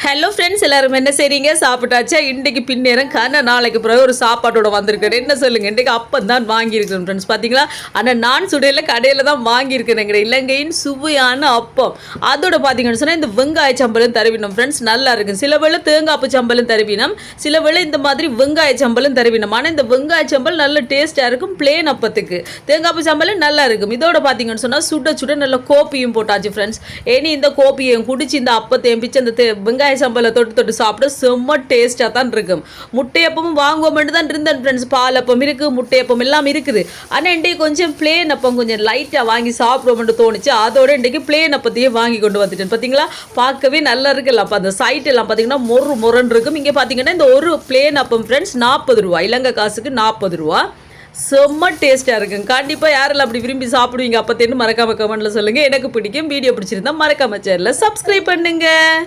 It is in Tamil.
ஹலோ ஃப்ரெண்ட்ஸ், எல்லாரும் என்ன செய்றீங்க? சாப்பிட்டாச்சா? இன்றைக்கு பின்னேரம் நாளைக்கு பிறகு ஒரு சாப்பாட்டோட வந்திருக்கேன். என்ன சொல்லுங்கள், இன்றைக்கு அப்பம் தான் வாங்கியிருக்கேன் ஃப்ரெண்ட்ஸ். பார்த்தீங்களா? ஆனால் நான் சுடையில் கடையில் தான் வாங்கியிருக்கேனுங்கிற இலங்கையின் சுவையான அப்பம். அதோட பார்த்தீங்கன்னு சொன்னால் இந்த வெங்காய சம்பளம் தருவினம் ஃப்ரெண்ட்ஸ், நல்லா இருக்கும். சில வேளை தேங்காப்பு சம்பளம் தருவினம், சில வேளை இந்த மாதிரி வெங்காய சம்பளம் தருவினம். ஆனால் இந்த வெங்காய சம்பல் நல்ல டேஸ்ட்டாக இருக்கும் பிளேன் அப்பத்துக்கு. தேங்காப்பு சம்பளம் நல்லா இருக்கும். இதோட பார்த்தீங்கன்னு சொன்னால் சுட சுட நல்ல கோப்பியும் போட்டாச்சு ஃப்ரெண்ட்ஸ். இனி இந்த கோப்பியையும் குடிச்சு இந்த அப்பத்தையும் பிச்சு அந்த வெங்காய சம்பளை தொட்டு சாப்பிட செம்ம டேஸ்ட்டாக தான் இருக்கும். முட்டையப்பமும் வாங்குவோம் தான் இருந்தேன் ஃப்ரெண்ட்ஸ். பால் அப்பம் இருக்குது, முட்டையப்பம் எல்லாம் இருக்குது. ஆனால் இன்றைக்கு கொஞ்சம் பிளேன் அப்பம் கொஞ்சம் லைட்டாக வாங்கி சாப்பிடுவோம்னு தோணுச்சு. அதோட இன்றைக்கு பிளேன் அப்பத்தையே வாங்கி கொண்டு வந்துட்டேன். பார்த்தீங்களா, பார்க்கவே நல்லா இருக்குல்ல. அப்போ அந்த சைட் எல்லாம் பார்த்தீங்கன்னா மொரன் இருக்கும். இங்கே பார்த்தீங்கன்னா இந்த ஒரு பிளேன் அப்பம் ஃப்ரெண்ட்ஸ் 40 ரூபா, இலங்கை காசுக்கு 40 ரூபா. செம்ம டேஸ்ட்டாக இருக்குங்க. கண்டிப்பாக யாரெல்லாம் அப்படி விரும்பி சாப்பிடுவீங்க அப்போத்தேன்னு மறக்காம கமெண்ட்டில் சொல்லுங்கள். எனக்கு பிடிக்கும். வீடியோ பிடிச்சிருந்தா மறக்காம சேனலை சப்ஸ்கிரைப் பண்ணுங்கள்.